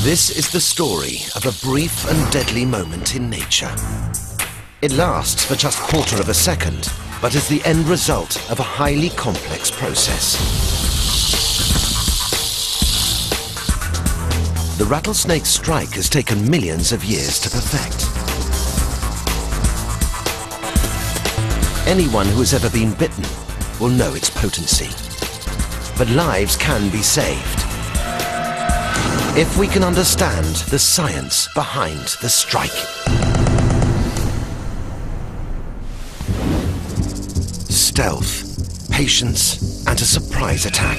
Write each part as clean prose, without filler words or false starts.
This is the story of a brief and deadly moment in nature. It lasts for just a quarter of a second, but is the end result of a highly complex process. The rattlesnake strike has taken millions of years to perfect. Anyone who has ever been bitten will know its potency. But lives can be saved if we can understand the science behind the strike. Stealth, patience, and a surprise attack.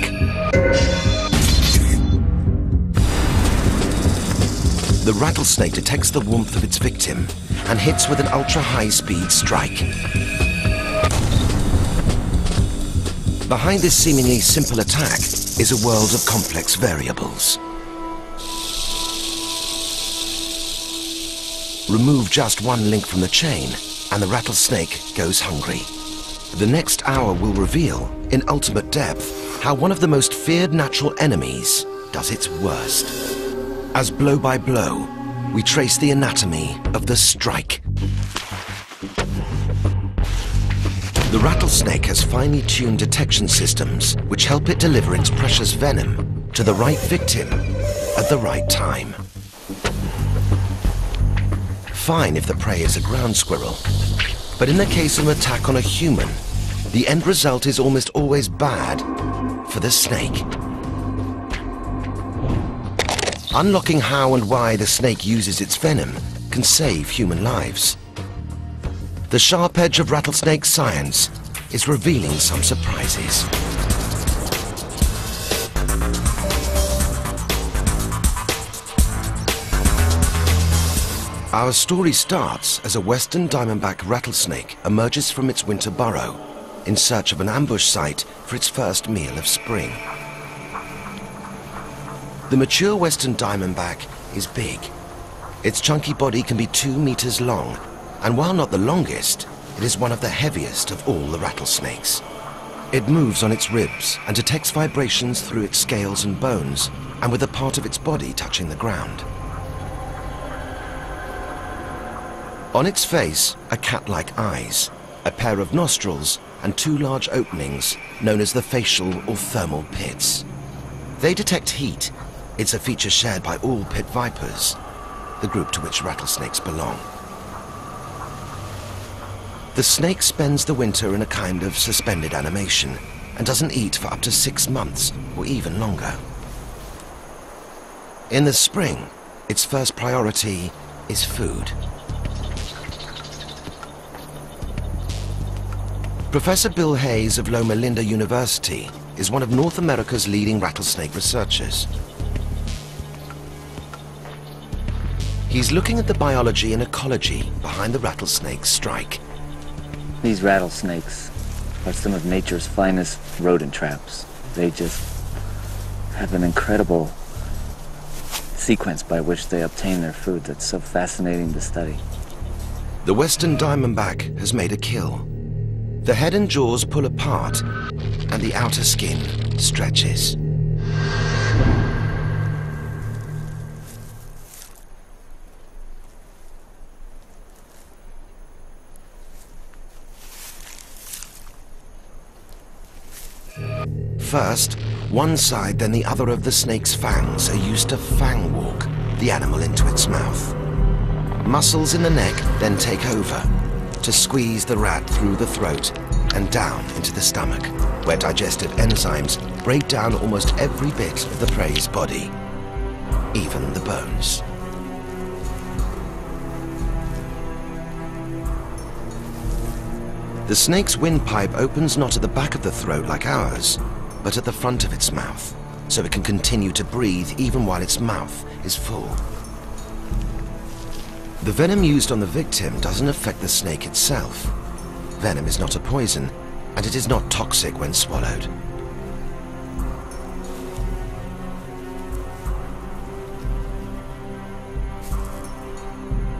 The rattlesnake detects the warmth of its victim and hits with an ultra-high-speed strike. Behind this seemingly simple attack is a world of complex variables. Remove just one link from the chain, and the rattlesnake goes hungry. The next hour will reveal, in ultimate depth, how one of the most feared natural enemies does its worst. As blow by blow, we trace the anatomy of the strike. The rattlesnake has finely tuned detection systems which help it deliver its precious venom to the right victim at the right time. Fine if the prey is a ground squirrel, but in the case of an attack on a human, the end result is almost always bad for the snake. Unlocking how and why the snake uses its venom can save human lives. The sharp edge of rattlesnake science is revealing some surprises. Our story starts as a western diamondback rattlesnake emerges from its winter burrow in search of an ambush site for its first meal of spring. The mature western diamondback is big. Its chunky body can be 2 meters long, and while not the longest, it is one of the heaviest of all the rattlesnakes. It moves on its ribs and detects vibrations through its scales and bones, and with a part of its body touching the ground. On its face are cat-like eyes, a pair of nostrils, and 2 large openings known as the facial or thermal pits. They detect heat. It's a feature shared by all pit vipers, the group to which rattlesnakes belong. The snake spends the winter in a kind of suspended animation and doesn't eat for up to 6 months or even longer. In the spring, its first priority is food. Professor Bill Hayes of Loma Linda University is one of North America's leading rattlesnake researchers. He's looking at the biology and ecology behind the rattlesnake strike. These rattlesnakes are some of nature's finest rodent traps. They just have an incredible sequence by which they obtain their food that's so fascinating to study. The western diamondback has made a kill. The head and jaws pull apart, and the outer skin stretches. First, one side then the other of the snake's fangs are used to fang walk the animal into its mouth. Muscles in the neck then take over to squeeze the rat through the throat and down into the stomach, where digestive enzymes break down almost every bit of the prey's body, even the bones. The snake's windpipe opens not at the back of the throat like ours, but at the front of its mouth, so it can continue to breathe even while its mouth is full. The venom used on the victim doesn't affect the snake itself. Venom is not a poison, and it is not toxic when swallowed.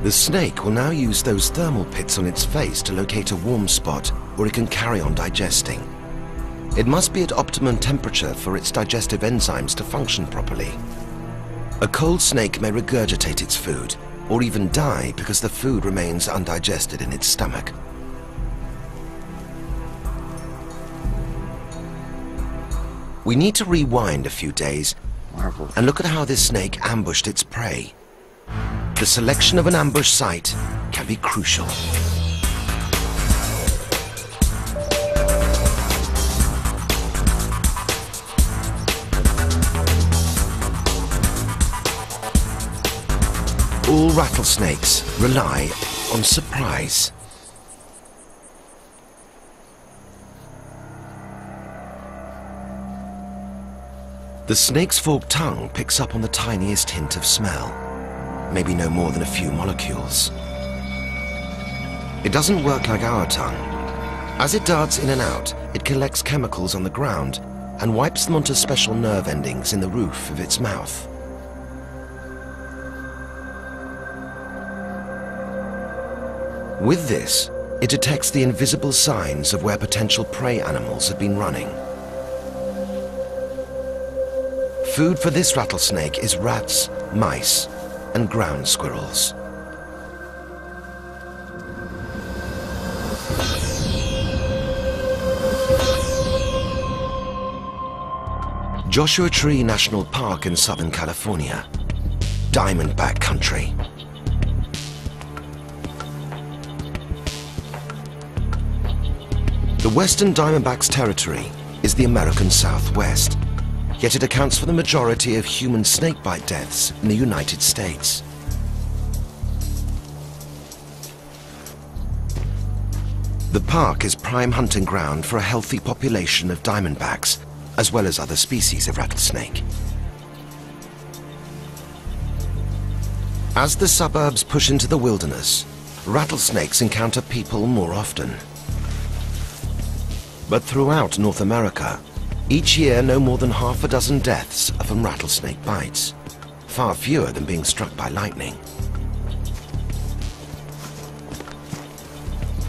The snake will now use those thermal pits on its face to locate a warm spot where it can carry on digesting. It must be at optimum temperature for its digestive enzymes to function properly. A cold snake may regurgitate its food, or even die because the food remains undigested in its stomach. We need to rewind a few days and look at how this snake ambushed its prey. The selection of an ambush site can be crucial. All rattlesnakes rely on surprise. The snake's forked tongue picks up on the tiniest hint of smell, maybe no more than a few molecules. It doesn't work like our tongue. As it darts in and out, it collects chemicals on the ground and wipes them onto special nerve endings in the roof of its mouth. With this, it detects the invisible signs of where potential prey animals have been running. Food for this rattlesnake is rats, mice, and ground squirrels. Joshua Tree National Park in Southern California, Diamondback country. The western diamondback's territory is the American Southwest, yet it accounts for the majority of human snakebite deaths in the United States. The park is prime hunting ground for a healthy population of diamondbacks, as well as other species of rattlesnake. As the suburbs push into the wilderness, rattlesnakes encounter people more often. But throughout North America, each year no more than half a dozen deaths are from rattlesnake bites, far fewer than being struck by lightning.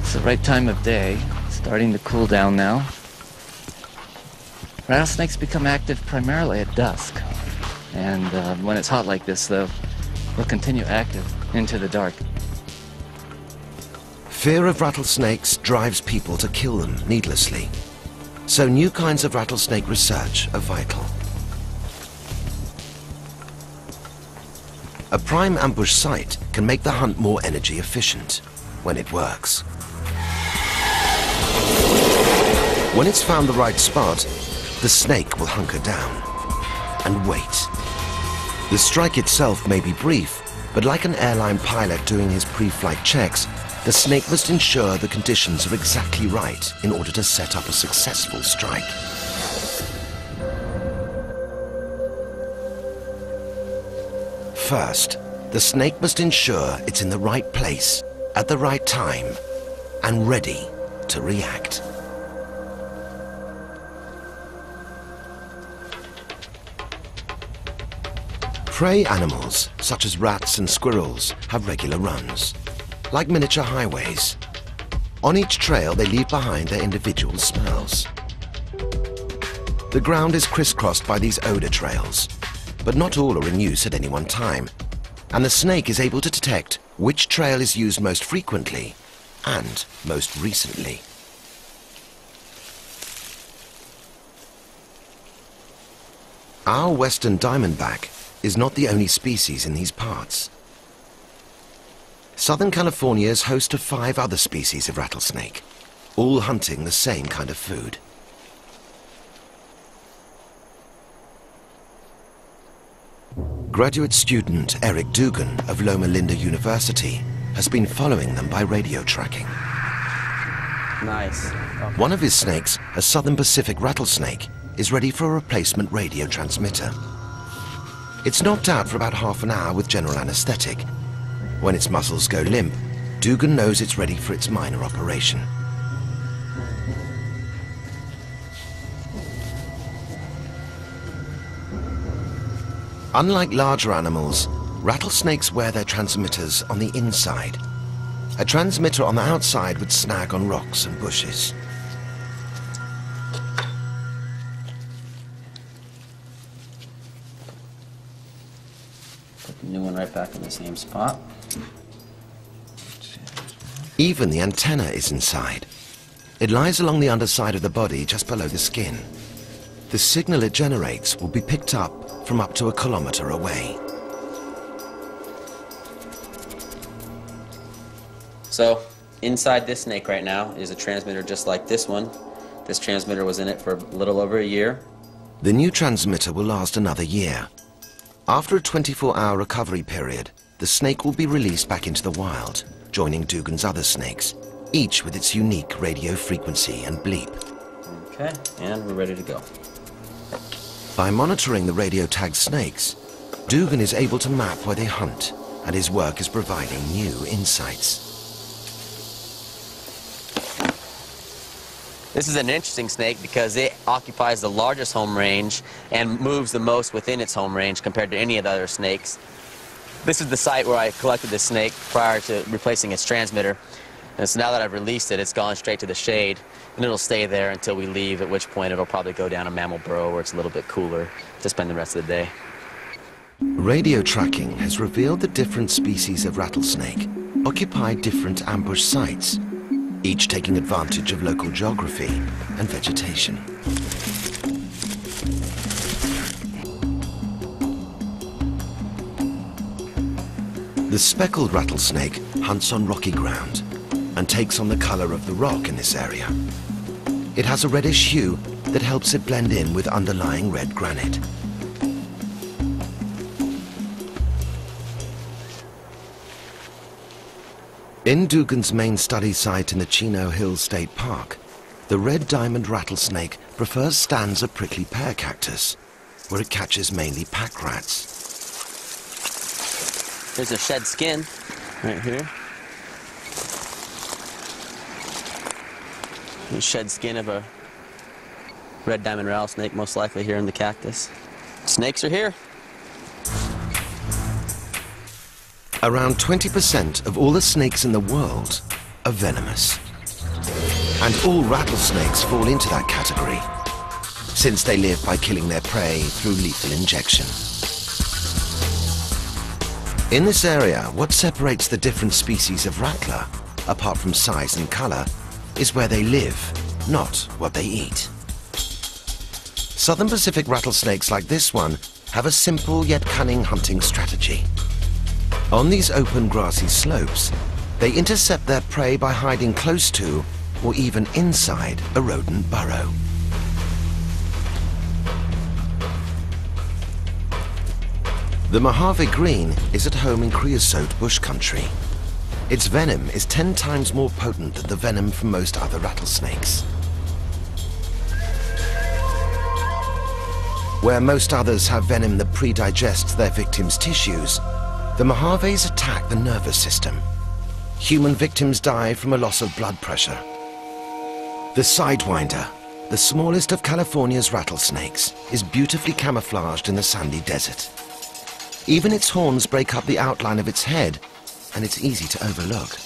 It's the right time of day, starting to cool down now. Rattlesnakes become active primarily at dusk, and when it's hot like this, they'll continue active into the dark. Fear of rattlesnakes drives people to kill them needlessly, so new kinds of rattlesnake research are vital. A prime ambush site can make the hunt more energy efficient when it works. When it's found the right spot, the snake will hunker down and wait. The strike itself may be brief, but like an airline pilot doing his pre-flight checks, the snake must ensure the conditions are exactly right in order to set up a successful strike. First, the snake must ensure it's in the right place, at the right time, and ready to react. Prey animals, such as rats and squirrels, have regular runs, like miniature highways. On each trail, they leave behind their individual smells. The ground is crisscrossed by these odor trails, but not all are in use at any one time, and the snake is able to detect which trail is used most frequently and most recently. Our western diamondback is not the only species in these parts. Southern California is host to 5 other species of rattlesnake, all hunting the same kind of food. Graduate student Eric Dugan of Loma Linda University has been following them by radio tracking. Nice. Okay. One of his snakes, a Southern Pacific rattlesnake, is ready for a replacement radio transmitter. It's knocked out for about half an hour with general anesthetic. When its muscles go limp, Dugan knows it's ready for its minor operation. Unlike larger animals, rattlesnakes wear their transmitters on the inside. A transmitter on the outside would snag on rocks and bushes. Put the new one right back in the same spot. Even the antenna is inside. It lies along the underside of the body just below the skin. The signal it generates will be picked up from up to a kilometer away. So, inside this snake right now is a transmitter just like this one. This transmitter was in it for a little over a year. The new transmitter will last another year. After a 24-hour recovery period, the snake will be released back into the wild, joining Dugan's other snakes, each with its unique radio frequency and bleep. Okay, and we're ready to go. By monitoring the radio-tagged snakes, Dugan is able to map where they hunt, and his work is providing new insights. This is an interesting snake because it occupies the largest home range and moves the most within its home range compared to any of the other snakes. This is the site where I collected this snake prior to replacing its transmitter. And so now that I've released it, it's gone straight to the shade, and it'll stay there until we leave, at which point it'll probably go down a mammal burrow where it's a little bit cooler to spend the rest of the day. Radio tracking has revealed that different species of rattlesnake occupy different ambush sites, each taking advantage of local geography and vegetation. The speckled rattlesnake hunts on rocky ground and takes on the color of the rock in this area. It has a reddish hue that helps it blend in with underlying red granite. In Dugan's main study site in the Chino Hills State Park, the red diamond rattlesnake prefers stands of prickly pear cactus, where it catches mainly pack rats. There's a shed skin right here. The shed skin of a red diamond rattlesnake, most likely here in the cactus. Snakes are here. Around 20% of all the snakes in the world are venomous. And all rattlesnakes fall into that category, since they live by killing their prey through lethal injection. In this area, what separates the different species of rattler, apart from size and color, is where they live, not what they eat. Southern Pacific rattlesnakes like this one have a simple yet cunning hunting strategy. On these open grassy slopes, they intercept their prey by hiding close to or even inside a rodent burrow. The Mojave green is at home in creosote bush country. Its venom is 10 times more potent than the venom from most other rattlesnakes. Where most others have venom that pre-digests their victims' tissues, the Mojaves attack the nervous system. Human victims die from a loss of blood pressure. The Sidewinder, the smallest of California's rattlesnakes, is beautifully camouflaged in the sandy desert. Even its horns break up the outline of its head, and it's easy to overlook.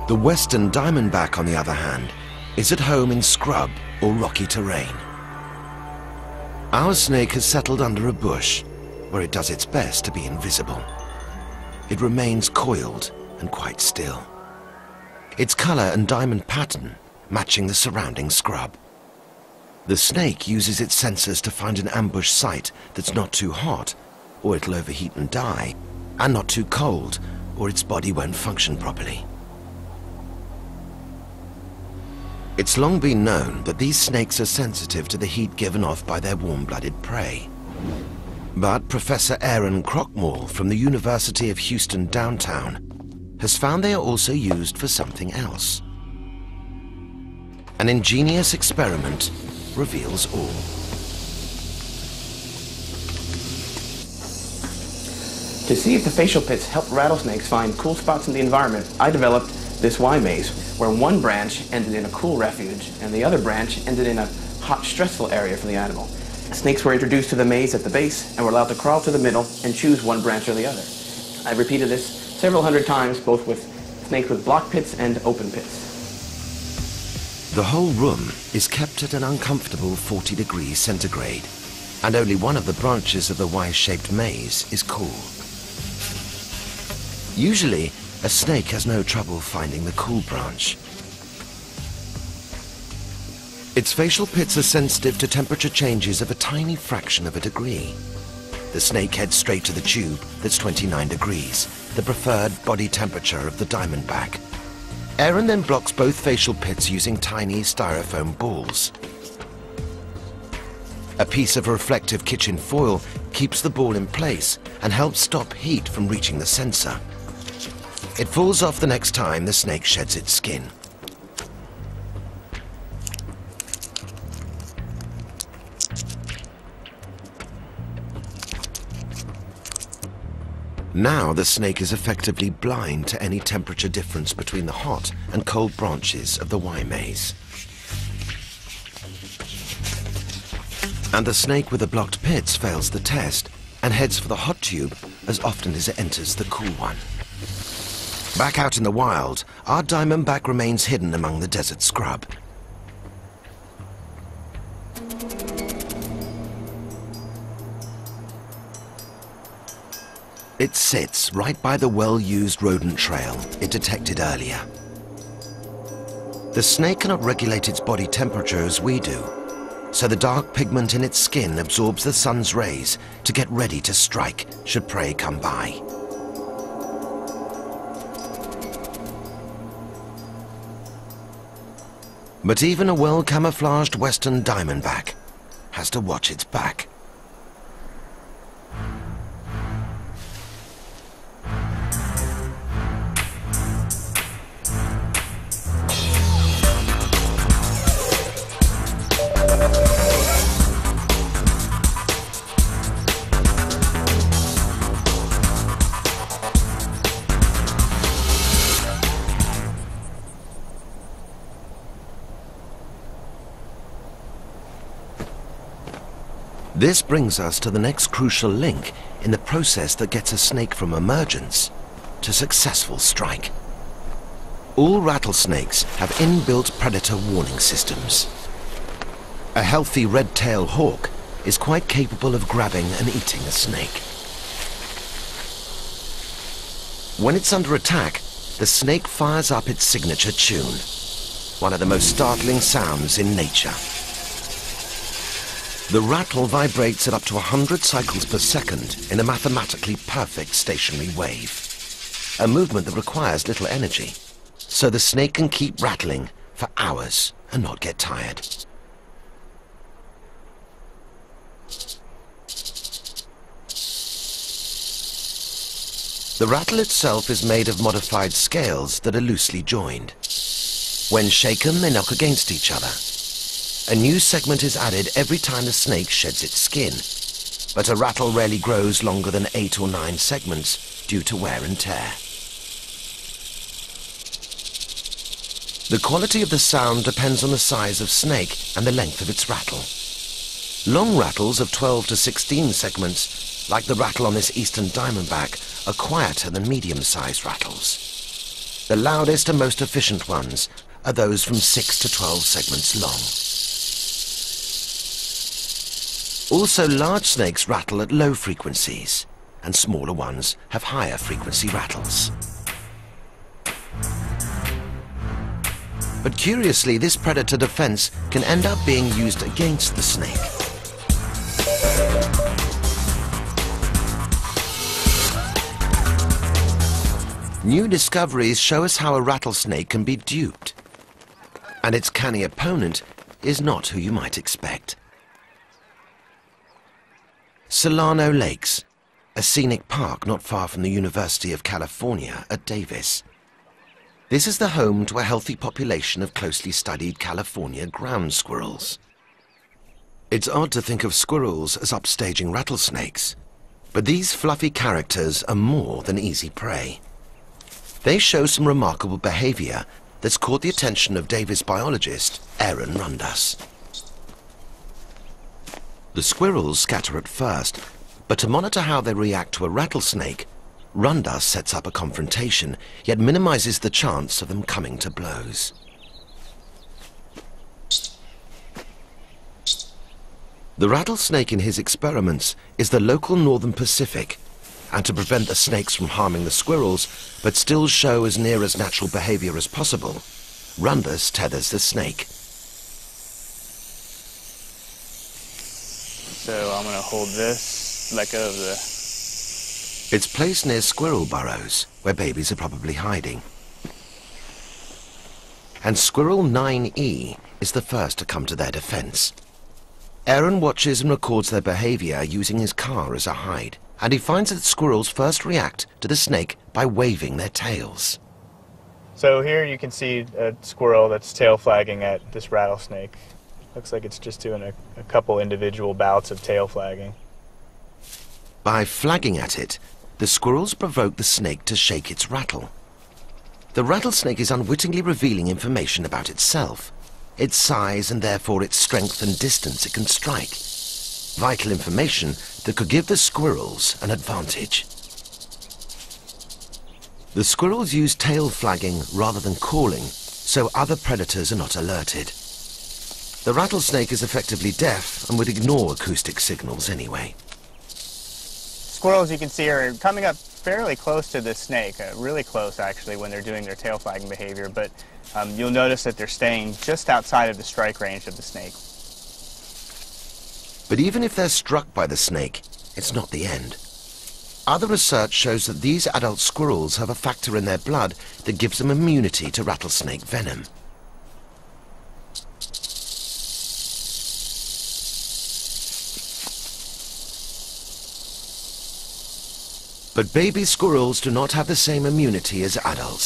The western diamondback, on the other hand, is at home in scrub or rocky terrain. Our snake has settled under a bush, where it does its best to be invisible. It remains coiled and quite still, its color and diamond pattern matching the surrounding scrub. The snake uses its sensors to find an ambush site that's not too hot, or it'll overheat and die, and not too cold, or its body won't function properly. It's long been known that these snakes are sensitive to the heat given off by their warm-blooded prey. But Professor Aaron Crockmall from the University of Houston downtown has found they are also used for something else. An ingenious experiment reveals all. To see if the facial pits help rattlesnakes find cool spots in the environment, I developed this Y maze, where one branch ended in a cool refuge and the other branch ended in a hot, stressful area for the animal. Snakes were introduced to the maze at the base and were allowed to crawl to the middle and choose one branch or the other. I repeated this several hundred times, both with snakes with block pits and open pits. The whole room is kept at an uncomfortable 40 degrees centigrade, and only one of the branches of the Y-shaped maze is cool. Usually, a snake has no trouble finding the cool branch. Its facial pits are sensitive to temperature changes of a tiny fraction of a degree. The snake heads straight to the tube that's 29 degrees, the preferred body temperature of the diamondback. Aaron then blocks both facial pits using tiny styrofoam balls. A piece of reflective kitchen foil keeps the ball in place and helps stop heat from reaching the sensor. It falls off the next time the snake sheds its skin. Now the snake is effectively blind to any temperature difference between the hot and cold branches of the Y maze. And the snake with the blocked pits fails the test and heads for the hot tube as often as it enters the cool one. Back out in the wild, our diamondback remains hidden among the desert scrub. It sits right by the well-used rodent trail it detected earlier. The snake cannot regulate its body temperature as we do, so the dark pigment in its skin absorbs the sun's rays to get ready to strike should prey come by. But even a well-camouflaged western diamondback has to watch its back. This brings us to the next crucial link in the process that gets a snake from emergence to successful strike. All rattlesnakes have inbuilt predator warning systems. A healthy red-tailed hawk is quite capable of grabbing and eating a snake. When it's under attack, the snake fires up its signature tune, one of the most startling sounds in nature. The rattle vibrates at up to 100 cycles per second in a mathematically perfect stationary wave, a movement that requires little energy, so the snake can keep rattling for hours and not get tired. The rattle itself is made of modified scales that are loosely joined. When shaken, they knock against each other. A new segment is added every time the snake sheds its skin, but a rattle rarely grows longer than 8 or 9 segments due to wear and tear. The quality of the sound depends on the size of snake and the length of its rattle. Long rattles of 12 to 16 segments, like the rattle on this eastern diamondback, are quieter than medium-sized rattles. The loudest and most efficient ones are those from 6 to 12 segments long. Also, large snakes rattle at low frequencies, and smaller ones have higher frequency rattles. But curiously, this predator defense can end up being used against the snake. New discoveries show us how a rattlesnake can be duped, and its canny opponent is not who you might expect. Solano Lakes, a scenic park not far from the University of California at Davis. This is the home to a healthy population of closely studied California ground squirrels. It's odd to think of squirrels as upstaging rattlesnakes, but these fluffy characters are more than easy prey. They show some remarkable behavior that's caught the attention of Davis biologist Aaron Rundas. The squirrels scatter at first, but to monitor how they react to a rattlesnake, Runda sets up a confrontation, yet minimizes the chance of them coming to blows. The rattlesnake in his experiments is the local northern Pacific, and to prevent the snakes from harming the squirrels, but still show as near as natural behavior as possible, Rundus tethers the snake. So I'm going to hold this, let go of the... It's placed near squirrel burrows, where babies are probably hiding. And squirrel 9E is the first to come to their defense. Aaron watches and records their behavior using his car as a hide, and he finds that squirrels first react to the snake by waving their tails. So here you can see a squirrel that's tail flagging at this rattlesnake. Looks like it's just doing a couple individual bouts of tail flagging. By flagging at it, the squirrels provoke the snake to shake its rattle. The rattlesnake is unwittingly revealing information about itself, its size and therefore its strength and distance it can strike. Vital information that could give the squirrels an advantage. The squirrels use tail flagging rather than calling, so other predators are not alerted. The rattlesnake is effectively deaf and would ignore acoustic signals anyway. Squirrels, you can see, are coming up fairly close to the snake, really close actually when they're doing their tail flagging behavior, but you'll notice that they're staying just outside of the strike range of the snake. But even if they're struck by the snake, it's not the end. Other research shows that these adult squirrels have a factor in their blood that gives them immunity to rattlesnake venom. But baby squirrels do not have the same immunity as adults.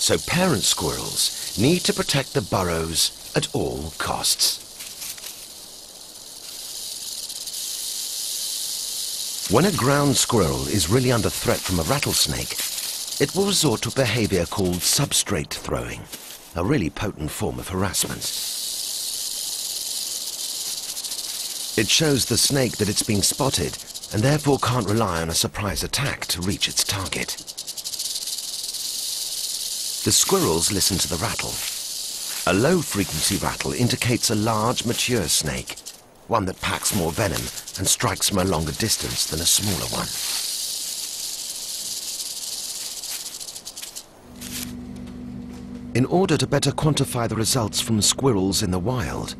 So parent squirrels need to protect the burrows at all costs. When a ground squirrel is really under threat from a rattlesnake, it will resort to a behavior called substrate throwing, a really potent form of harassment. It shows the snake that it's being spotted and therefore can't rely on a surprise attack to reach its target. The squirrels listen to the rattle. A low-frequency rattle indicates a large, mature snake, one that packs more venom and strikes from a longer distance than a smaller one. In order to better quantify the results from squirrels in the wild,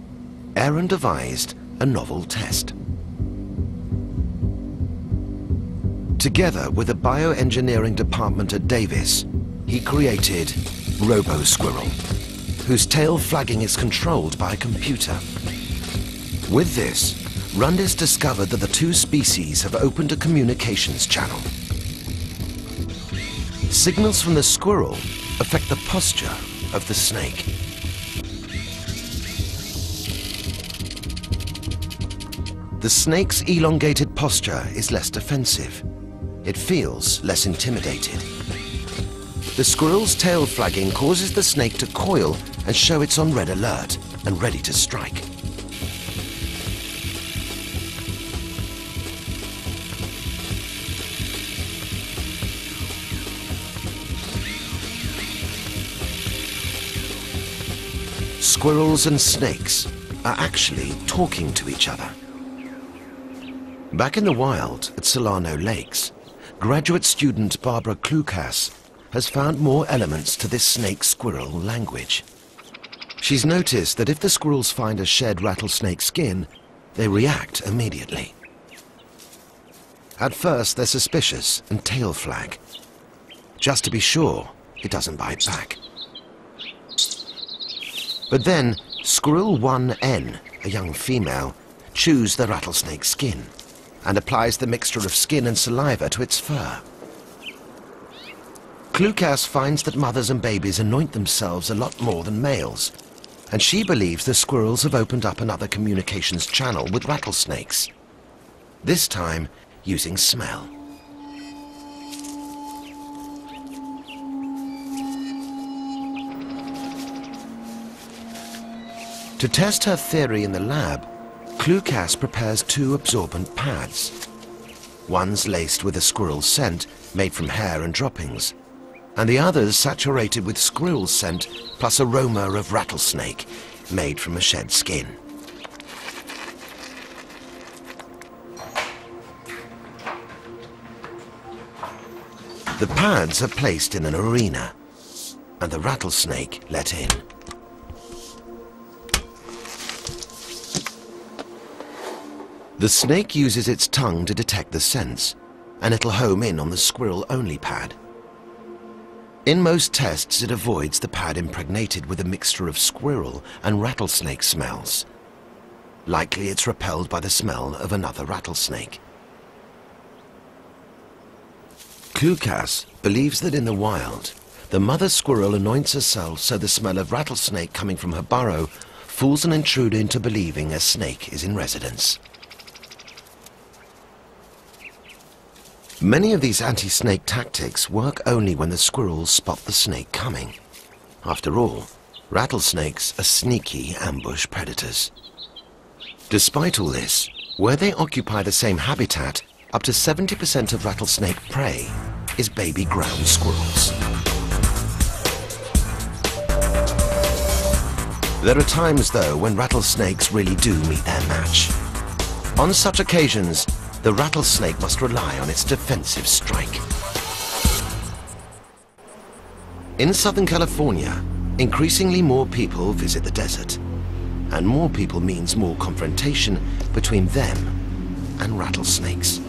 Aaron devised a novel test. Together with the bioengineering department at Davis, he created Robo-Squirrel, whose tail flagging is controlled by a computer. With this, Rundis discovered that the two species have opened a communications channel. Signals from the squirrel affect the posture of the snake. The snake's elongated posture is less defensive. It feels less intimidated. The squirrel's tail flagging causes the snake to coil and show it's on red alert and ready to strike. Squirrels and snakes are actually talking to each other. Back in the wild at Solano Lakes, graduate student Barbara Klukas has found more elements to this snake-squirrel language. She's noticed that if the squirrels find a shed rattlesnake skin, they react immediately. At first, they're suspicious and tail flag, just to be sure it doesn't bite back. But then, Squirrel 1N, a young female, chews the rattlesnake skin and applies the mixture of skin and saliva to its fur. Klukas finds that mothers and babies anoint themselves a lot more than males, and she believes the squirrels have opened up another communications channel with rattlesnakes, this time using smell. To test her theory in the lab, Klukas prepares two absorbent pads. One's laced with a squirrel's scent, made from hair and droppings, and the others saturated with squirrel scent plus aroma of rattlesnake, made from a shed skin. The pads are placed in an arena, and the rattlesnake let in. The snake uses its tongue to detect the scents, and it'll home in on the squirrel-only pad. In most tests, it avoids the pad impregnated with a mixture of squirrel and rattlesnake smells. Likely it's repelled by the smell of another rattlesnake. Klukas believes that in the wild, the mother squirrel anoints herself so the smell of rattlesnake coming from her burrow fools an intruder into believing a snake is in residence. Many of these anti-snake tactics work only when the squirrels spot the snake coming. After all, rattlesnakes are sneaky ambush predators. Despite all this, where they occupy the same habitat, up to 70% of rattlesnake prey is baby ground squirrels. There are times, though, when rattlesnakes really do meet their match. On such occasions, the rattlesnake must rely on its defensive strike. In Southern California, increasingly more people visit the desert, and more people means more confrontation between them and rattlesnakes.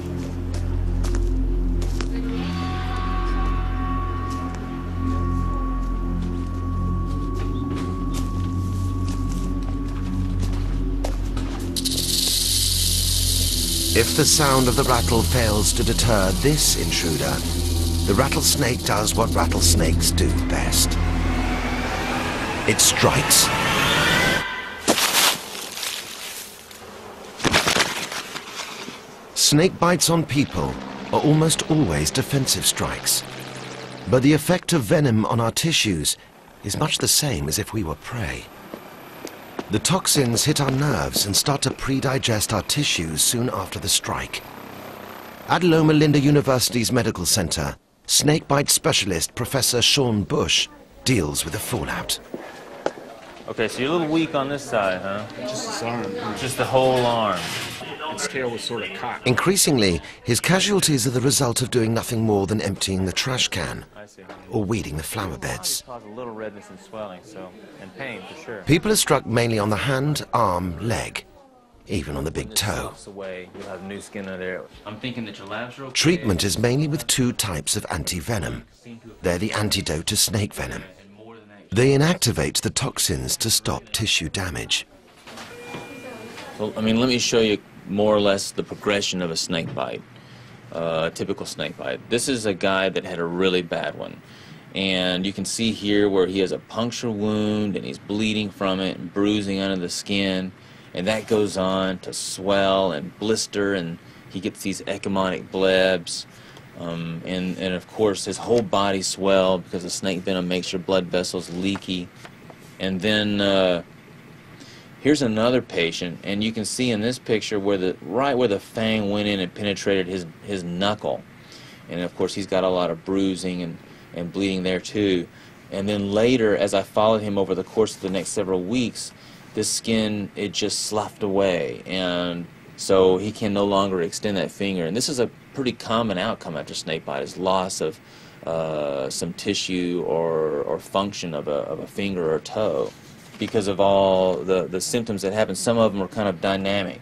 If the sound of the rattle fails to deter this intruder, the rattlesnake does what rattlesnakes do best. It strikes. Snake bites on people are almost always defensive strikes, but the effect of venom on our tissues is much the same as if we were prey. The toxins hit our nerves and start to pre-digest our tissues soon after the strike. At Loma Linda University's Medical Center, snakebite specialist Professor Sean Bush deals with the fallout. Okay, so you're a little weak on this side, huh? Just his arm. Just the whole arm. Its tail was sort of cocked. Increasingly, his casualties are the result of doing nothing more than emptying the trash can I see. or weeding the flower beds. Cause a little redness and swelling, so, and pain for sure. People are struck mainly on the hand, arm, leg, even on the big toe. Away, you'll have new skin under there. I'm thinking that your labs are okay. Treatment is mainly with two types of anti-venom. They're the antidote to snake venom. They inactivate the toxins to stop tissue damage. Well, I mean, let me show you more or less the progression of a snake bite, a typical snake bite. This is a guy that had a really bad one. And you can see here where he has a puncture wound and he's bleeding from it and bruising under the skin. And that goes on to swell and blister, and he gets these ecchymotic blebs. And of course his whole body swelled because the snake venom makes your blood vessels leaky. And then here's another patient, and you can see in this picture where right where the fang went in and penetrated his knuckle. And of course he's got a lot of bruising and bleeding there too. And then later, as I followed him over the course of the next several weeks, this skin, it just sloughed away, and so he can no longer extend that finger. And this is a pretty common outcome after snake bite, is loss of some tissue or function of a finger or toe, because of all the symptoms that happen. Some of them are kind of dynamic.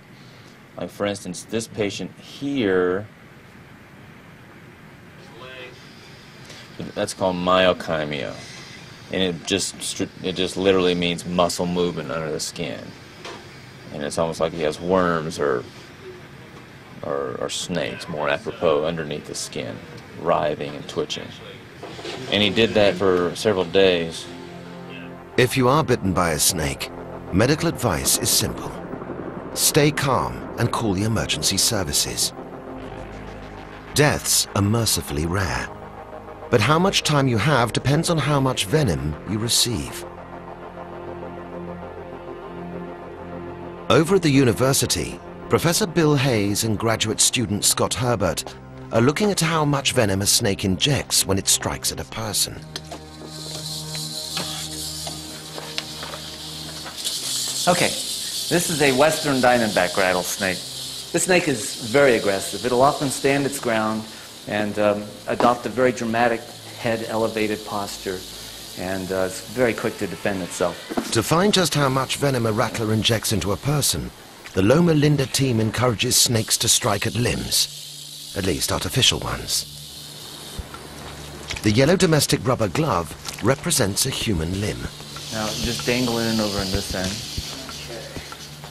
Like, for instance, this patient here, that's called myokymia, and it just literally means muscle movement under the skin, and it's almost like he has worms or snakes, more apropos, underneath the skin, writhing and twitching. And he did that for several days. If you are bitten by a snake, medical advice is simple. Stay calm and call the emergency services. Deaths are mercifully rare, but how much time you have depends on how much venom you receive. Over at the university, Professor Bill Hayes and graduate student Scott Herbert are looking at how much venom a snake injects when it strikes at a person. Okay, this is a western diamondback rattlesnake. This snake is very aggressive. It'll often stand its ground and adopt a very dramatic head elevated posture, and it's very quick to defend itself. To find just how much venom a rattler injects into a person, the Loma Linda team encourages snakes to strike at limbs, at least artificial ones. The yellow domestic rubber glove represents a human limb. Now just dangle it in over in this end.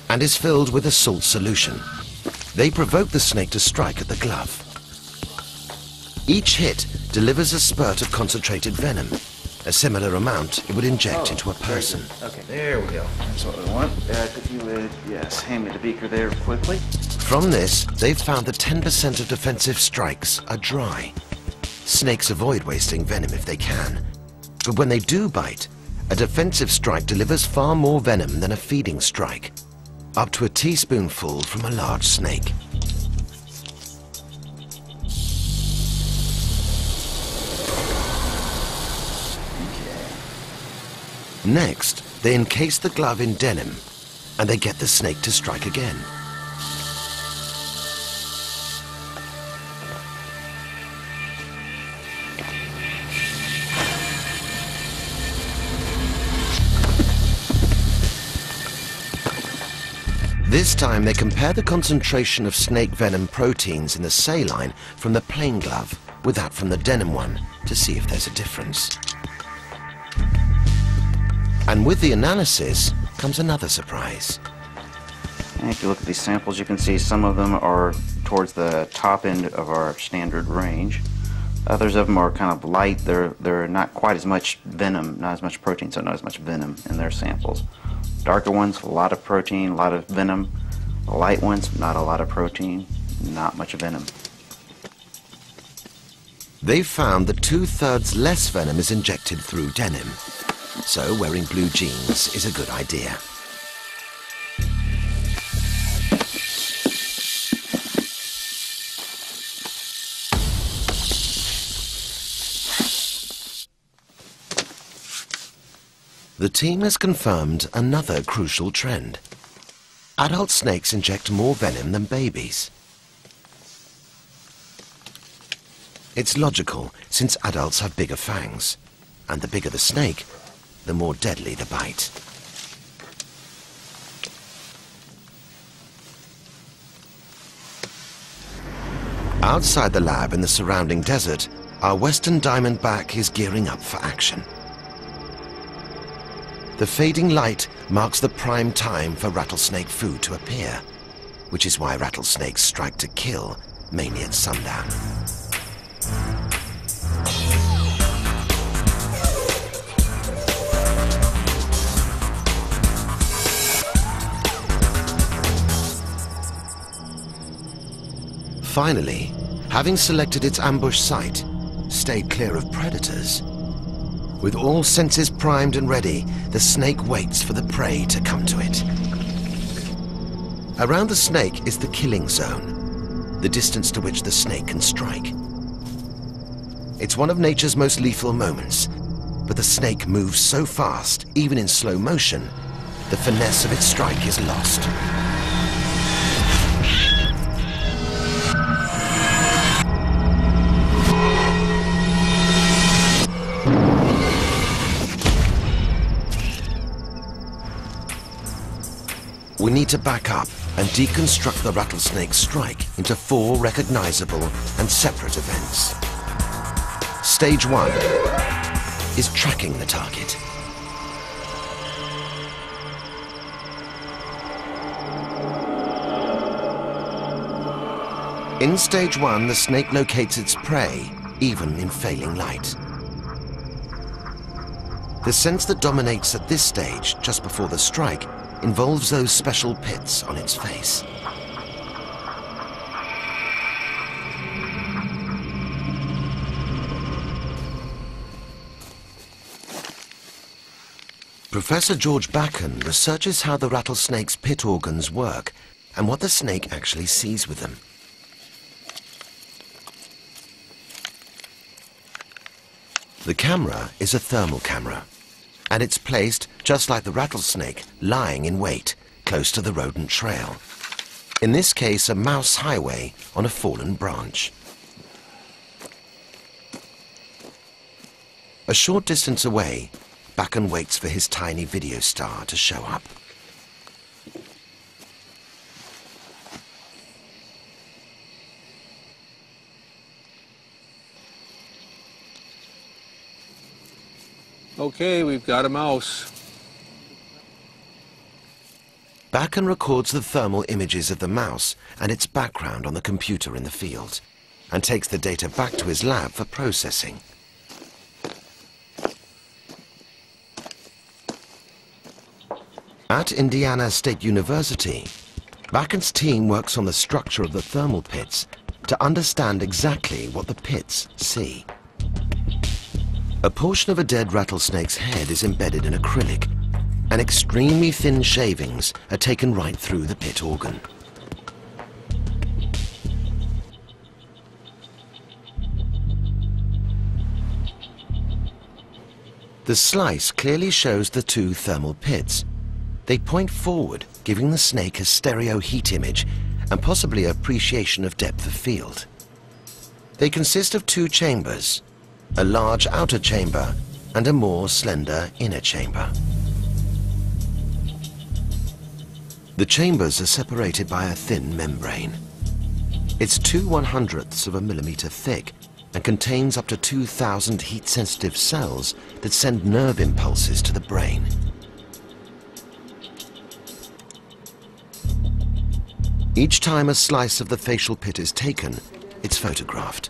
And is filled with a salt solution. They provoke the snake to strike at the glove. Each hit delivers a spurt of concentrated venom, a similar amount it would inject into a person. Okay. There we go. That's what we want. If you would, yes, hand me the beaker there quickly. From this, they've found that 10% of defensive strikes are dry. Snakes avoid wasting venom if they can. But when they do bite, a defensive strike delivers far more venom than a feeding strike, up to a teaspoonful from a large snake. Next, they encase the glove in denim, and they get the snake to strike again. This time they compare the concentration of snake venom proteins in the saline from the plain glove with that from the denim one to see if there's a difference. And with the analysis comes another surprise. And if you look at these samples, you can see some of them are towards the top end of our standard range. Others of them are kind of light. They're not quite as much venom, not as much protein, so not as much venom in their samples. Darker ones, a lot of protein, a lot of venom. The light ones, not a lot of protein, not much venom. They've found that 2/3 less venom is injected through denim. So wearing blue jeans is a good idea. The team has confirmed another crucial trend. Adult snakes inject more venom than babies. It's logical, since adults have bigger fangs, and the bigger the snake, the more deadly the bite. Outside the lab in the surrounding desert, our western diamondback is gearing up for action. The fading light marks the prime time for rattlesnake food to appear, which is why rattlesnakes strike to kill, mainly at sundown. Finally, having selected its ambush site, stayed clear of predators. With all senses primed and ready, the snake waits for the prey to come to it. Around the snake is the killing zone, the distance to which the snake can strike. It's one of nature's most lethal moments, but the snake moves so fast, even in slow motion, the finesse of its strike is lost. We need to back up and deconstruct the rattlesnake's strike into 4 recognizable and separate events. Stage 1 is tracking the target. In stage 1, the snake locates its prey, even in failing light. The sense that dominates at this stage, just before the strike, involves those special pits on its face. Professor George Backen researches how the rattlesnake's pit organs work and what the snake actually sees with them. The camera is a thermal camera, and it's placed, just like the rattlesnake, lying in wait, close to the rodent trail. In this case, a mouse highway on a fallen branch. A short distance away, Bakken waits for his tiny video star to show up. Okay, we've got a mouse. Bakken records the thermal images of the mouse and its background on the computer in the field, and takes the data back to his lab for processing. At Indiana State University, Bakken's team works on the structure of the thermal pits to understand exactly what the pits see. A portion of a dead rattlesnake's head is embedded in acrylic, and extremely thin shavings are taken right through the pit organ. The slice clearly shows the two thermal pits. They point forward, giving the snake a stereo heat image and possibly appreciation of depth of field. They consist of two chambers, a large outer chamber and a more slender inner chamber. The chambers are separated by a thin membrane. It's 2/100ths of a millimeter thick and contains up to 2,000 heat-sensitive cells that send nerve impulses to the brain. Each time a slice of the facial pit is taken, it's photographed,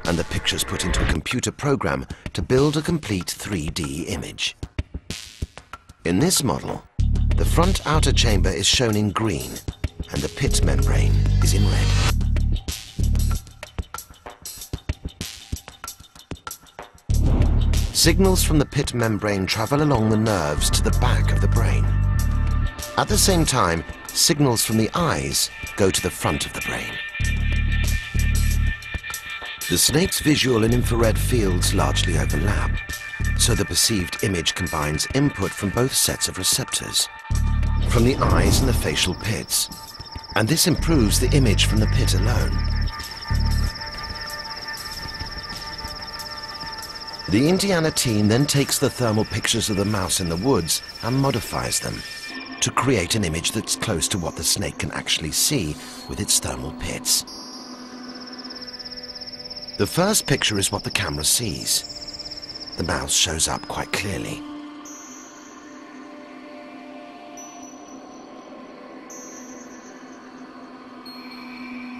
and the picture's put into a computer program to build a complete 3D image. In this model, the front outer chamber is shown in green, and the pit membrane is in red. Signals from the pit membrane travel along the nerves to the back of the brain. At the same time, signals from the eyes go to the front of the brain. The snake's visual and infrared fields largely overlap, so the perceived image combines input from both sets of receptors, from the eyes and the facial pits, and this improves the image from the pit alone. The Indiana team then takes the thermal pictures of the mouse in the woods and modifies them to create an image that's close to what the snake can actually see with its thermal pits. The first picture is what the camera sees. The mouse shows up quite clearly.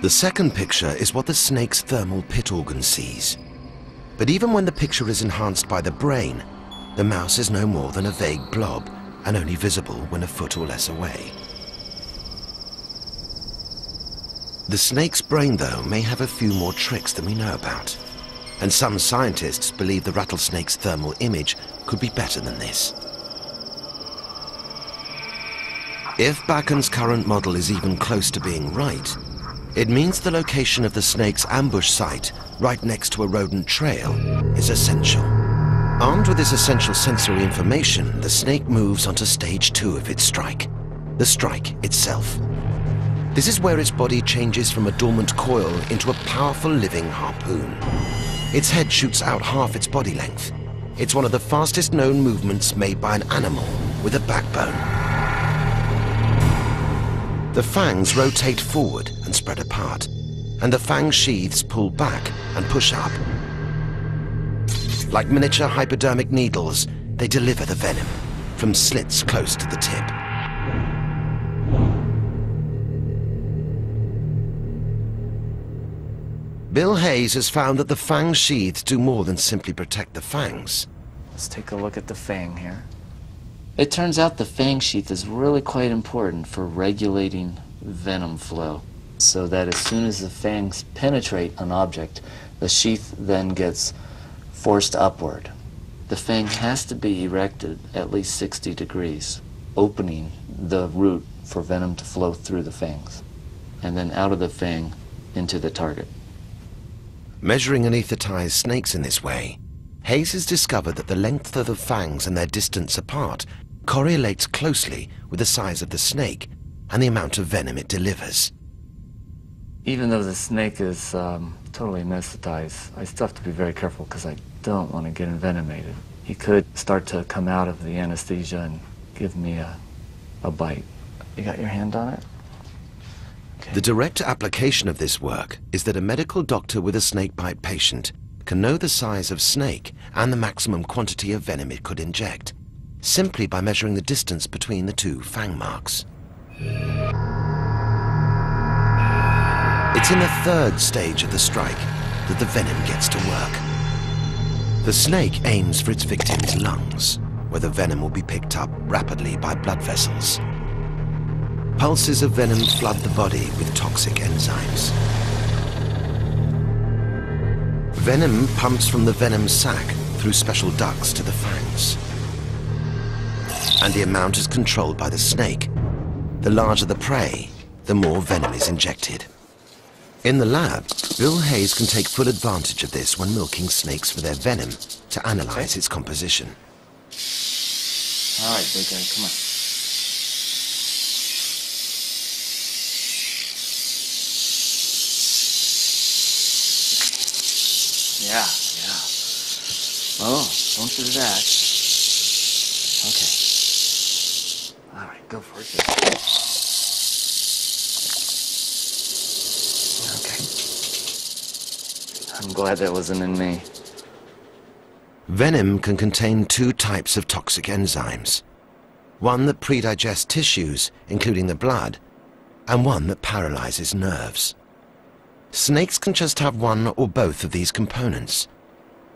The second picture is what the snake's thermal pit organ sees. But even when the picture is enhanced by the brain, the mouse is no more than a vague blob and only visible when a foot or less away. The snake's brain, though, may have a few more tricks than we know about, and some scientists believe the rattlesnake's thermal image could be better than this. If Bakken's current model is even close to being right, it means the location of the snake's ambush site, right next to a rodent trail, is essential. Armed with this essential sensory information, the snake moves onto stage 2 of its strike, the strike itself. This is where its body changes from a dormant coil into a powerful living harpoon. Its head shoots out half its body length. It's one of the fastest known movements made by an animal with a backbone. The fangs rotate forward and spread apart, and the fang sheaths pull back and push up. Like miniature hypodermic needles, they deliver the venom from slits close to the tip. Bill Hayes has found that the fang sheaths do more than simply protect the fangs. Let's take a look at the fang here. It turns out the fang sheath is really quite important for regulating venom flow, so that as soon as the fangs penetrate an object, the sheath then gets forced upward. The fang has to be erected at least 60 degrees, opening the route for venom to flow through the fangs, and then out of the fang into the target. Measuring anesthetized snakes in this way, Hayes has discovered that the length of the fangs and their distance apart correlates closely with the size of the snake and the amount of venom it delivers. Even though the snake is totally anesthetized, I still have to be very careful because I don't want to get envenomated. He could start to come out of the anesthesia and give me a bite. You got your hand on it? Okay. The direct application of this work is that a medical doctor with a snakebite patient can know the size of snake and the maximum quantity of venom it could inject, simply by measuring the distance between the two fang marks. It's in the third stage of the strike that the venom gets to work. The snake aims for its victim's lungs, where the venom will be picked up rapidly by blood vessels. Pulses of venom flood the body with toxic enzymes. Venom pumps from the venom sac through special ducts to the fangs. And the amount is controlled by the snake. The larger the prey, the more venom is injected. In the lab, Bill Hayes can take full advantage of this when milking snakes for their venom to analyze its composition. All right, big guy, come on. Yeah. Oh, don't do that. Okay. All right, go for it. Okay. I'm glad that wasn't in me. Venom can contain two types of toxic enzymes. One that predigests tissues, including the blood, and one that paralyzes nerves. Snakes can just have one or both of these components,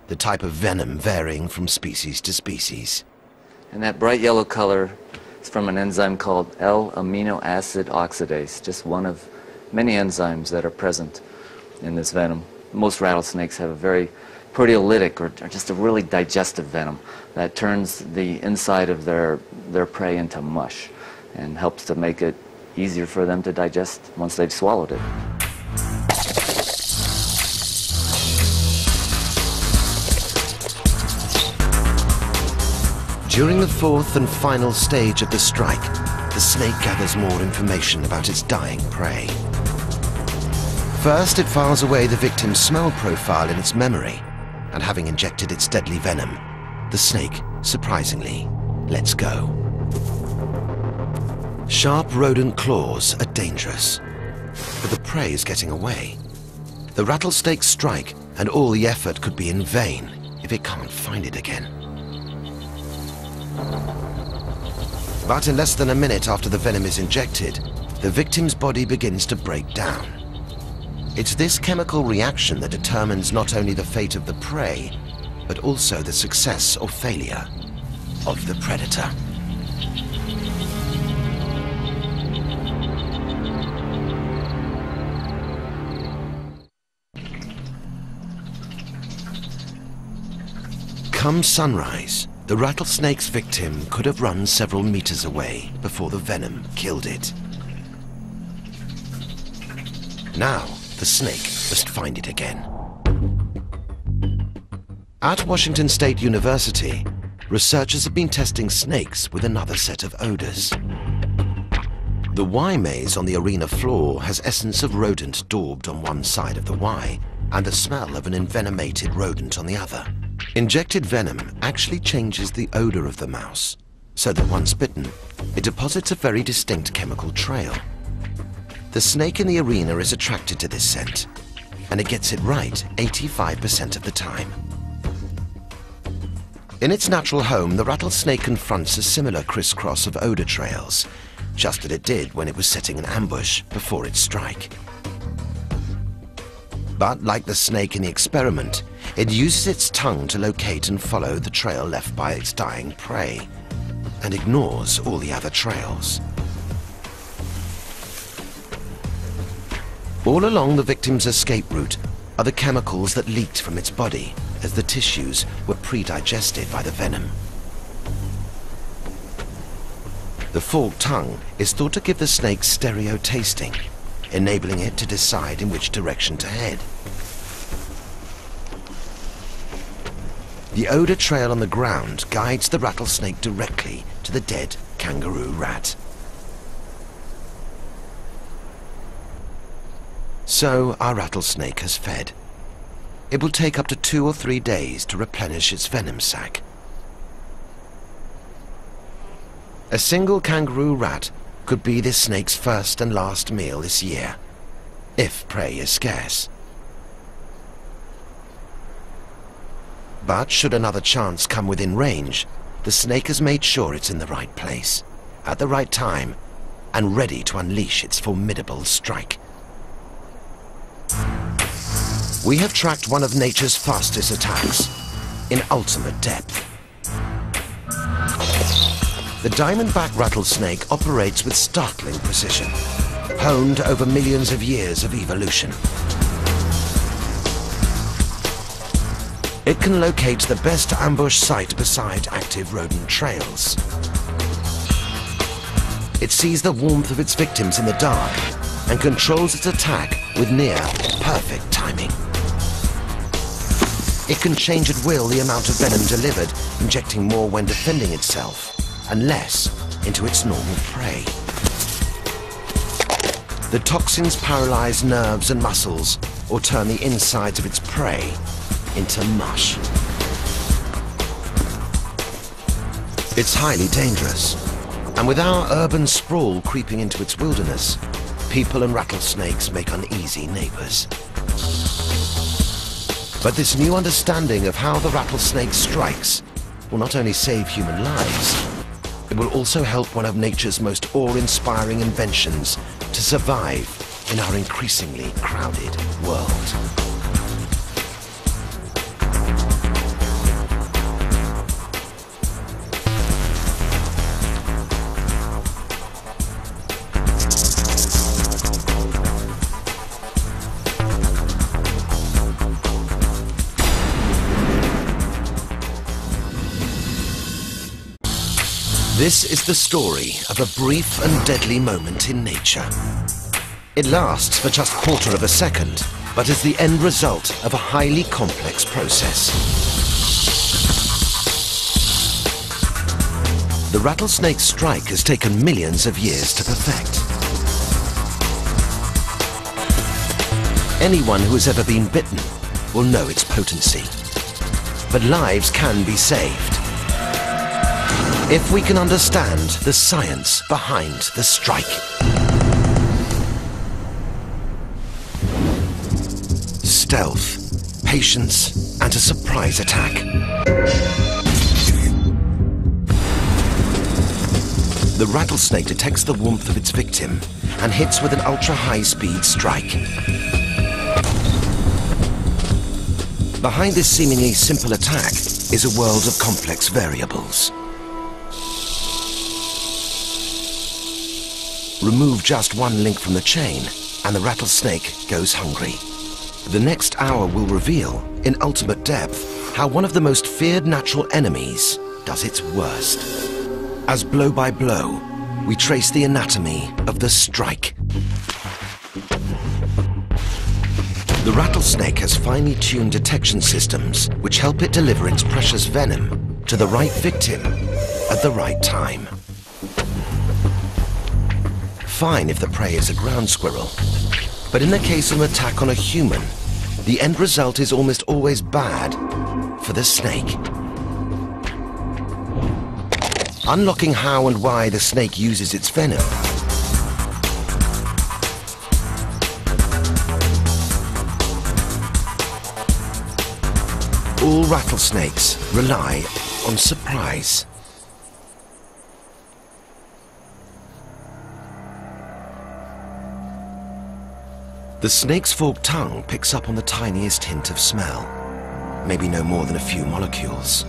the type of venom varying from species to species. And that bright yellow color is from an enzyme called L-amino acid oxidase, just one of many enzymes that are present in this venom. Most rattlesnakes have a very proteolytic or just a really digestive venom that turns the inside of their prey into mush and helps to make it easier for them to digest once they've swallowed it. During the fourth and final stage of the strike, the snake gathers more information about its dying prey. First, it files away the victim's smell profile in its memory, and having injected its deadly venom, the snake, surprisingly, lets go. Sharp rodent claws are dangerous, but the prey is getting away. The rattlesnake's strike and all the effort could be in vain if it can't find it again. But in less than a minute after the venom is injected, the victim's body begins to break down. It's this chemical reaction that determines not only the fate of the prey, but also the success or failure of the predator. Come sunrise, the rattlesnake's victim could have run several meters away before the venom killed it. Now, the snake must find it again. At Washington State University, researchers have been testing snakes with another set of odors. The Y maze on the arena floor has essence of rodent daubed on one side of the Y and the smell of an envenomated rodent on the other. Injected venom actually changes the odor of the mouse, so that once bitten, it deposits a very distinct chemical trail. The snake in the arena is attracted to this scent, and it gets it right 85% of the time. In its natural home, the rattlesnake confronts a similar crisscross of odor trails, just as it did when it was setting an ambush before its strike. But like the snake in the experiment, it uses its tongue to locate and follow the trail left by its dying prey, and ignores all the other trails. All along the victim's escape route are the chemicals that leaked from its body as the tissues were pre-digested by the venom. The forked tongue is thought to give the snake stereo tasting, enabling it to decide in which direction to head. The odor trail on the ground guides the rattlesnake directly to the dead kangaroo rat. So our rattlesnake has fed. It will take up to 2 or 3 days to replenish its venom sac. A single kangaroo rat could be this snake's first and last meal this year, if prey is scarce. But should another chance come within range, the snake has made sure it's in the right place, at the right time, and ready to unleash its formidable strike. We have tracked one of nature's fastest attacks, in ultimate depth. The diamondback rattlesnake operates with startling precision, honed over millions of years of evolution. It can locate the best ambush site beside active rodent trails. It sees the warmth of its victims in the dark and controls its attack with near perfect timing. It can change at will the amount of venom delivered, injecting more when defending itself and less into its normal prey. The toxins paralyze nerves and muscles or turn the insides of its prey into mush. It's highly dangerous, and with our urban sprawl creeping into its wilderness, people and rattlesnakes make uneasy neighbors. But this new understanding of how the rattlesnake strikes will not only save human lives, it will also help one of nature's most awe-inspiring inventions to survive in our increasingly crowded world. This is the story of a brief and deadly moment in nature. It lasts for just 1/4 of a second, but is the end result of a highly complex process. The rattlesnake strike has taken millions of years to perfect. Anyone who has ever been bitten will know its potency. But lives can be saved if we can understand the science behind the strike. Stealth, patience, and a surprise attack. The rattlesnake detects the warmth of its victim and hits with an ultra-high-speed strike. Behind this seemingly simple attack is a world of complex variables. Remove just one link from the chain, and the rattlesnake goes hungry. The next hour will reveal, in ultimate depth, how one of the most feared natural enemies does its worst. As blow by blow, we trace the anatomy of the strike. The rattlesnake has finely tuned detection systems which help it deliver its precious venom to the right victim at the right time. Fine if the prey is a ground squirrel, but in the case of an attack on a human, the end result is almost always bad for the snake. Unlocking how and why the snake uses its venom, all rattlesnakes rely on surprise. The snake's forked tongue picks up on the tiniest hint of smell, maybe no more than a few molecules.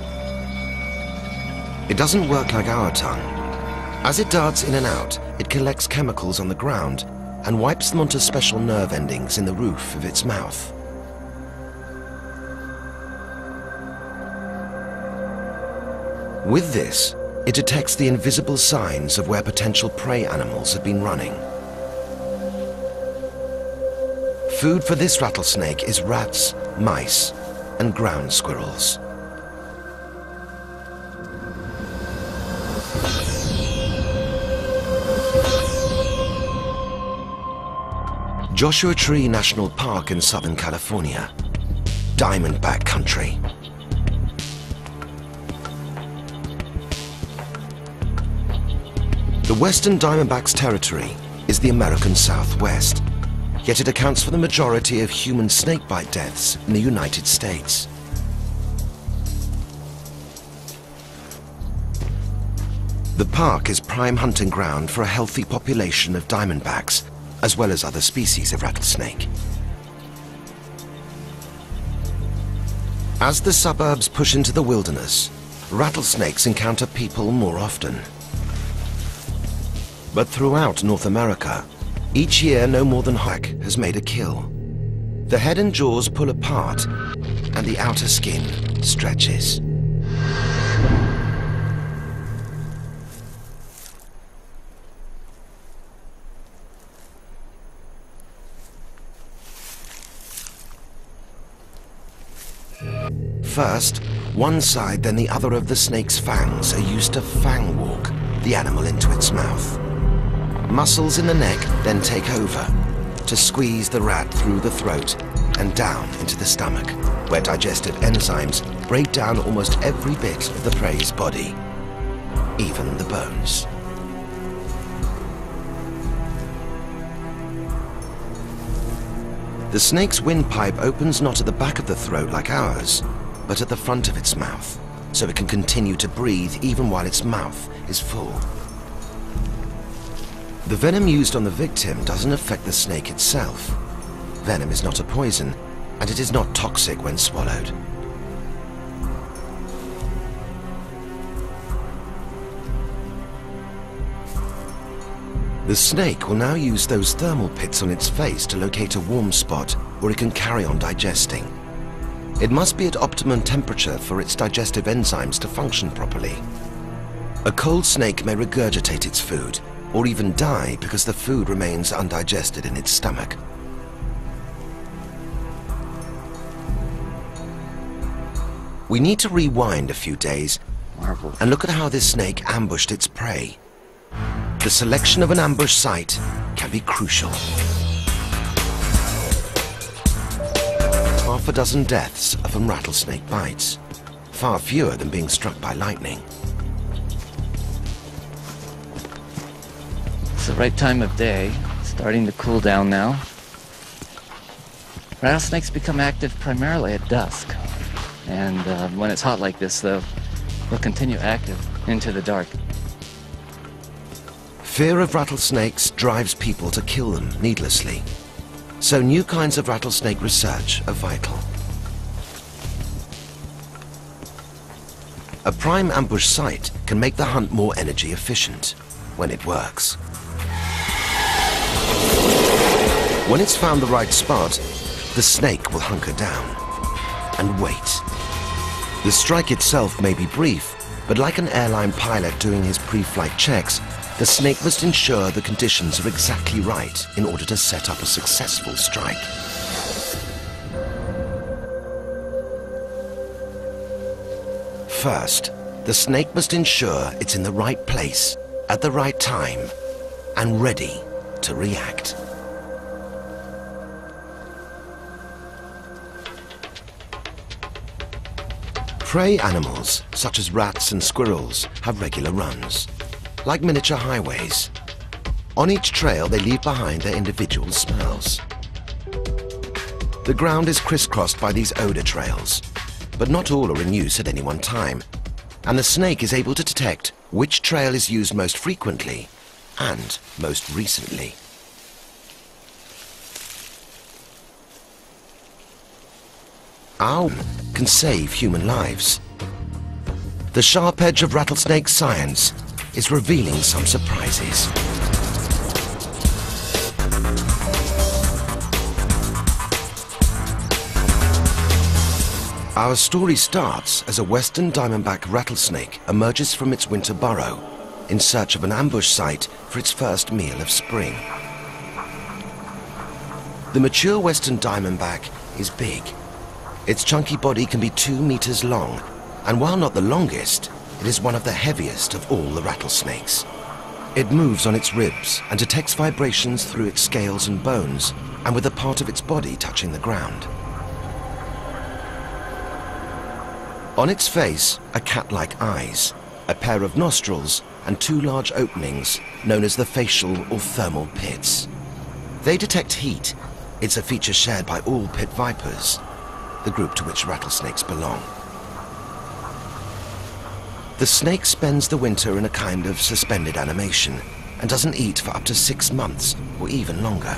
It doesn't work like our tongue. As it darts in and out, it collects chemicals on the ground and wipes them onto special nerve endings in the roof of its mouth. With this, it detects the invisible signs of where potential prey animals have been running. Food for this rattlesnake is rats, mice, and ground squirrels. Joshua Tree National Park in Southern California. Diamondback country. The western diamondback's territory is the American Southwest, yet it accounts for the majority of human snakebite deaths in the United States. The park is prime hunting ground for a healthy population of diamondbacks, as well as other species of rattlesnake. As the suburbs push into the wilderness, rattlesnakes encounter people more often. But throughout North America, each year no more than Hoai has made a kill. The head and jaws pull apart, and the outer skin stretches. First, one side then the other of the snake's fangs are used to fang walk the animal into its mouth. Muscles in the neck then take over to squeeze the rat through the throat and down into the stomach, where digestive enzymes break down almost every bit of the prey's body, even the bones. The snake's windpipe opens not at the back of the throat like ours, but at the front of its mouth, so it can continue to breathe even while its mouth is full. The venom used on the victim doesn't affect the snake itself. Venom is not a poison, and it is not toxic when swallowed. The snake will now use those thermal pits on its face to locate a warm spot where it can carry on digesting. It must be at optimum temperature for its digestive enzymes to function properly. A cold snake may regurgitate its food, or even die because the food remains undigested in its stomach. We need to rewind a few days and look at how this snake ambushed its prey. The selection of an ambush site can be crucial. Half a dozen deaths are from rattlesnake bites, far fewer than being struck by lightning. It's the right time of day, starting to cool down now. Rattlesnakes become active primarily at dusk, and when it's hot like this, they'll continue active into the dark. Fear of rattlesnakes drives people to kill them needlessly, so new kinds of rattlesnake research are vital. A prime ambush site can make the hunt more energy efficient when it works. When it's found the right spot, the snake will hunker down and wait. The strike itself may be brief, but like an airline pilot doing his pre-flight checks, the snake must ensure the conditions are exactly right in order to set up a successful strike. First, the snake must ensure it's in the right place, at the right time, and ready to react. Prey animals, such as rats and squirrels, have regular runs, like miniature highways. On each trail, they leave behind their individual smells. The ground is crisscrossed by these odor trails, but not all are in use at any one time, and the snake is able to detect which trail is used most frequently and most recently. Our can save human lives. The sharp edge of rattlesnake science is revealing some surprises. Our story starts as a western diamondback rattlesnake emerges from its winter burrow in search of an ambush site for its first meal of spring. The mature western diamondback is big. Its chunky body can be 2 meters long, and while not the longest, it is one of the heaviest of all the rattlesnakes. It moves on its ribs and detects vibrations through its scales and bones, and with a part of its body touching the ground. On its face are cat-like eyes, a pair of nostrils, and two large openings known as the facial or thermal pits. They detect heat. It's a feature shared by all pit vipers, the group to which rattlesnakes belong. The snake spends the winter in a kind of suspended animation and doesn't eat for up to 6 months or even longer.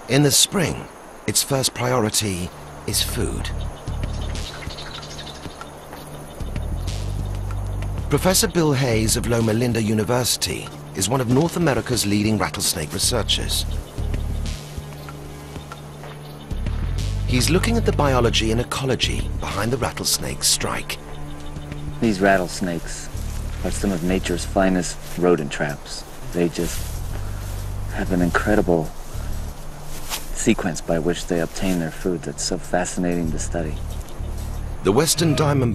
In the spring, its first priority is food. Professor Bill Hayes of Loma Linda University is one of North America's leading rattlesnake researchers. He's looking at the biology and ecology behind the rattlesnake's strike. These rattlesnakes are some of nature's finest rodent traps. They just have an incredible sequence by which they obtain their food that's so fascinating to study. The western diamondback